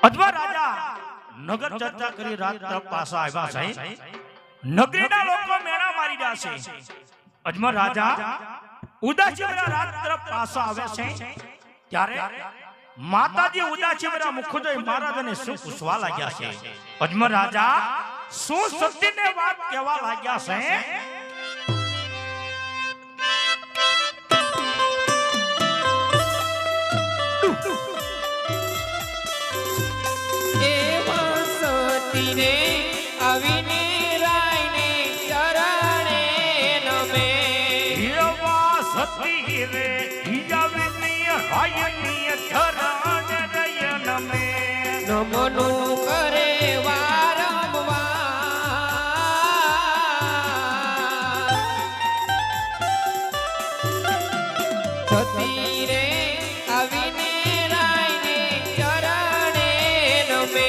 અજવા રાજા નગર ચર્ચા કરી રાત તરફ પાછા આવ્યા છે. નગરીના લોકો મેણા મારી રહ્યા છે. અજમલ રાજા ઉદાસીભર્યા રાત તરફ પાછા આવે છે. ત્યારે માતાજી ઉદાસીભર્યા મુખ જોઈ મહારાજાને શું પૂછવા લાગ્યા છે. અજમલ રાજા શું સતીને વાત કહેવા લાગ્યા છે. રે અવિને રાયને ચરણે નમે હીરવા સતી રે હીરાવની રાયની ચરણ રય નમે નમનું કરે વારંવાર સતી રે અવિને રાયને ચરણે નમે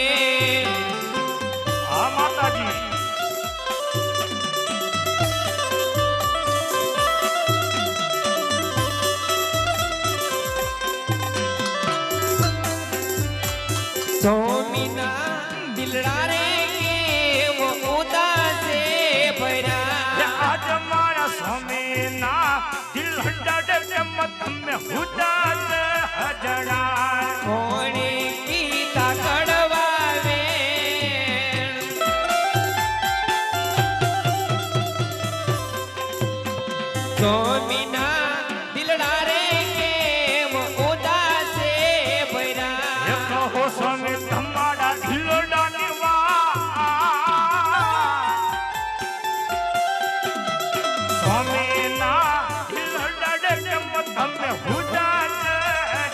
સોમીના દિલડા રે કેવો ઉદાસે ભર્યા આજ મારા સ્વામીના દિલડા રે તમે ઉદાસ હજડા કોણે કીધા કડવાવે સોમીના દિલડા રે કેવો ઉદાસે ભર્યા કહો સ્વામી તમારા દિલડાની સ્વામીના દિલડા રે તમે ઉદાસ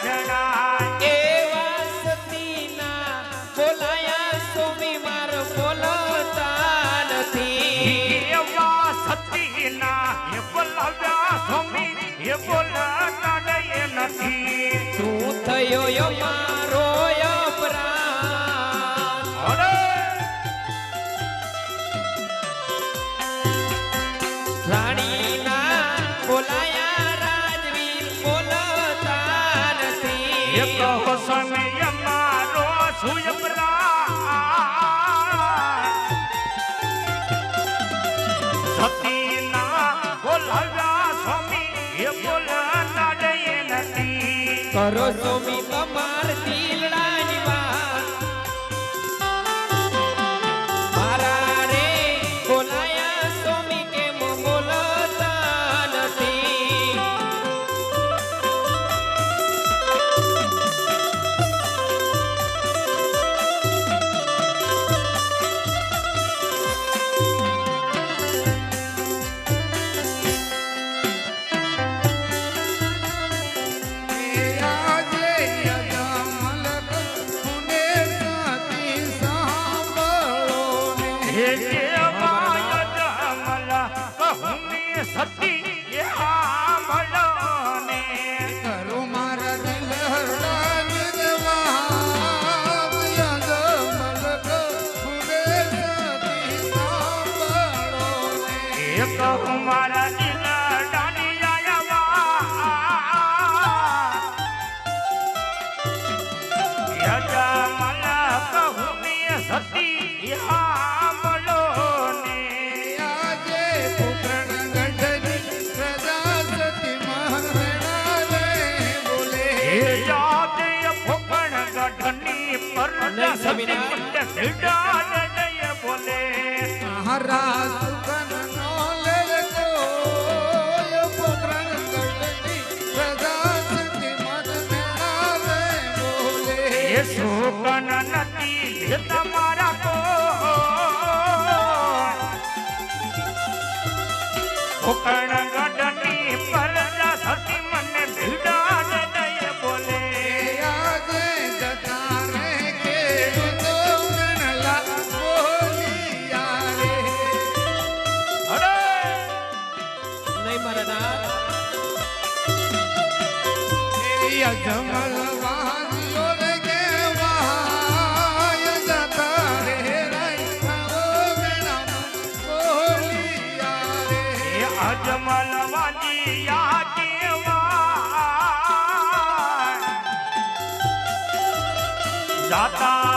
હજડા એવા સતીના બોલાયા સ્વામી માર બોલતા નથી એવા સતીના એ બોલાવ્યા સ્વામી એ બોલતા નથી શું થયો મારો અપરાધ રાણીના બોલાયા રાજવીર બોલતા નથી એ કહો સમય મારો સુયપરા સતીના બોલાવ્યા સ્વામી એ બોલતા નથી કરો સ્વામી તમાર દિલડાની વાત મારા રે બોલાયા સ્વામી કેમ બોલતા નથી સતી એ આંભળો ને કરો મારા દિલ હરડાની જવાબ યજમલક ફૂલે સતી સાંભળો ને એ કહું મારા દિલ ડાની આયા કહું ને સતી એ આંભળો ને આજે પુત્રણ ગઢની પ્રજા સતી મહારણા રે બોલે એ યાદ ફોકણ ગઢની પર બોલે હારા સુકન નો લેકો પુત્રણ ગઢની પ્રજા સતી મહારણા રે બોલે એ સુકન નથી એ તમારા ફોકણ ગઢની પર સતી મને ભીડા દય બોલે આજે જતા રે કે તો ગણલા બોલિયા રે અરે નહીં મારા નાથ યજમલ વાંજ્યો રે કે વાય જતા રે રાઈ ખાવો મેણા બોલિયા રે અજમલ વાજિયા કેવા જાતા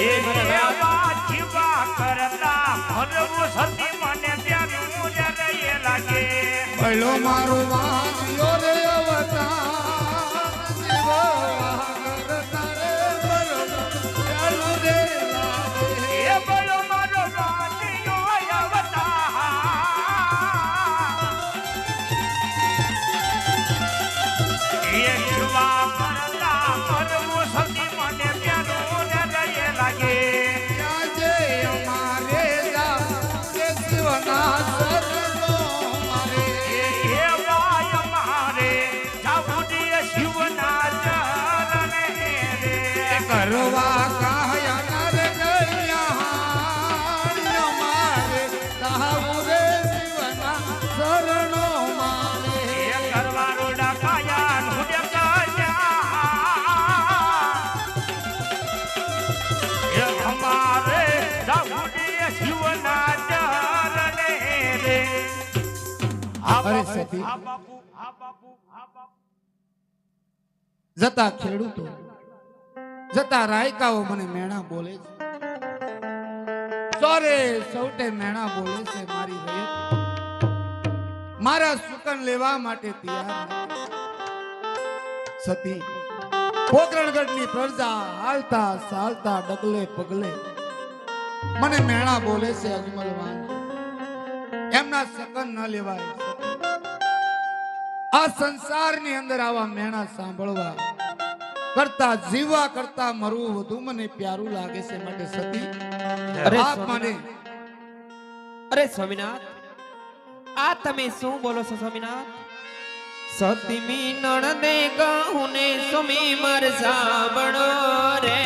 એવા જીવા કરતા ભરવું સતી મને પ્યારું રે લાગે ભલો મારો વાંચ્યો રે અવતાર જીવ કરતા રે ભલો ચાલુ રે લાગે. એ બળો મારો વાંચ્યો અવતાર એ જીવા કરતા ભરવું સતી મને પ્યારું રે લાગે આજે અમારે જા કે શિવના શરણો મારે એવા અમારે જાવું શિવના ચરણે રે કરવા કાયા નર કલ્યાણ અમારે તાહુ રે શિવના શરણો મારે એ કરવા રોડા કાયા નુડે કાયા એ અમારે જાવું શિવના ચરણે રે અરે સતી. હા બાપુ હા બાપુ હા બાપુ જતા ખેડૂતો જતા રાયકાઓ મને મેણા બોલે છે સોરે સૌટે મેણા બોલે છે મારી રયત મારા સુકન લેવા માટે તૈયાર નથી. સતી પોકરણગઢની પ્રજા હાલતા ચાલતા ડગલે પગલે મને મેણા બોલે છે અજમલવાન એમના સકન ન લેવાય. આ સંસારની અંદર આવા મેણા સાંભળવા કરતા જીવવા કરતા મરવું વધુ મને પ્યારું લાગે છે. માટે સતી અરે આપ મને અરે સ્વામિનાથ આ તમે શું બોલો છો સ્વામિનાથ? સતી મીનણ ને કહું ને સ્વામી માર સાંભળો રે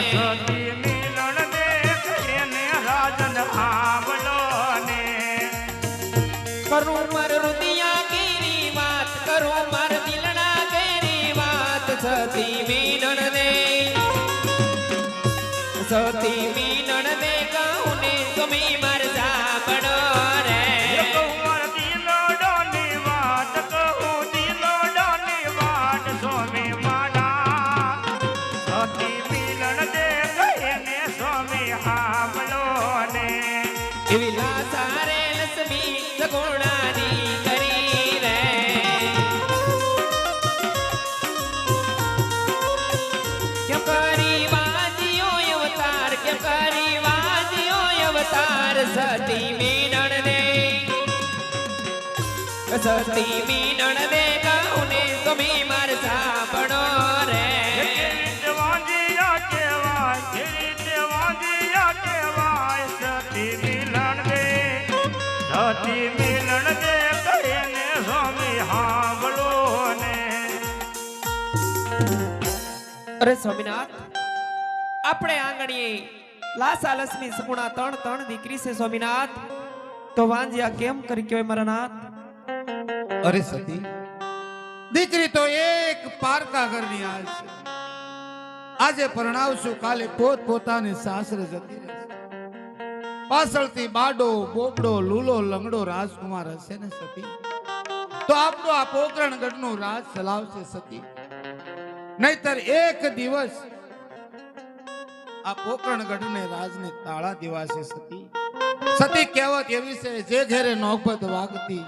સતી મિલન દેખ એને રાજન આવલો ને કરું માર રુદિયા કેરી વાત કરું માર દિલના કેરી વાત સતી મીનણ દે સતી મીનણ દે કહું ને સ્વામી માર સાંભળો રે કુંવર દિલોડોની વાત કહું દિલોડોની વાત સ્વામી માડા સતી મિલન દેખ એને સ્વામી આવલો ને એવી લાસારે લસમી સગુણાની કરી રે કેમ કરી વાજીઓ અવતાર કેમ કરી વાજીઓ અવતાર સતી મીનણ દે સતી મીનણ દે કહું ને સ્વામી માર સાંભળો રે વાંજિયા કેવાય વાંજિયા કેવાય સતી મિલન દે સતી મિલન દે કહીને સ્વામી હાંભળો ને અરે સ્વામિનાથ આપણે આંગણીએ લાસા લક્ષ્મી સગુણા ત્રણ દીકરી છે સ્વામિનાથ તો વાંજ્યા કેમ કરી કહેવાય મારા નાથ? અરે સતી દીકરી તો એક પારકા ઘરની આલ છે. આજે પરણાવશું કાલે પોત પોતાને સાસરે જતી રહેશે. પાછળથી બાડો બોબડો લૂલો લંગડો રાજકુમાર હશે ને સતી તો આપણો આ પોકરણગઢનું રાજ ચલાવશે સતી. નહીતર એક દિવસ આ પોકરણગઢને રાજને તાળા દેવાશે સતી. સતી કહેવત એવી છે જે ઘેરે નોબત વાગતી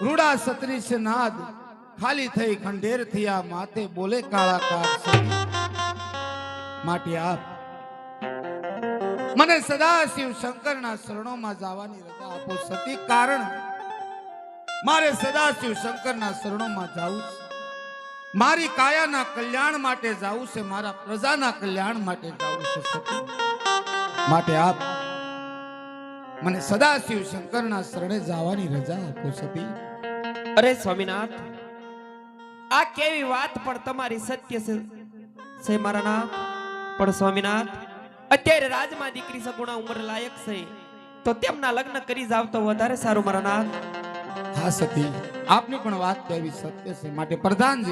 રૂડા સત્રી છે નાદ ખાલી થઈ ખંડેર થયા માથે બોલે કાળા કાગ સતી. માટે આપ મને સદાશિવ શંકરના શરણોમાં જવાની રજા આપો સતી. કારણ મારે સદાશિવ શંકરના શરણોમાં જવું છે. મારી કાયાના કલ્યાણ માટે જવું છે. મારા પ્રજાના કલ્યાણ માટે જવું છે સતી. માટે આપ મને સદાશિવ શંકરના શરણે જવાની રજા આપો સતી. અરે સ્વામિનાથ આ કેવી વાત પણ તમારી સત્ય છે મારા નાથ. પણ સ્વામિનાથ અત્યારે રાજમાં દીકરી સગુણા ઉંમર લાયક છે તો તેમના લગ્ન કરી જાવ તો વધારે સારું મારા નાથ. હા સતી આપની પણ વાત કહેવી સત્ય છે. માટે પ્રધાનજી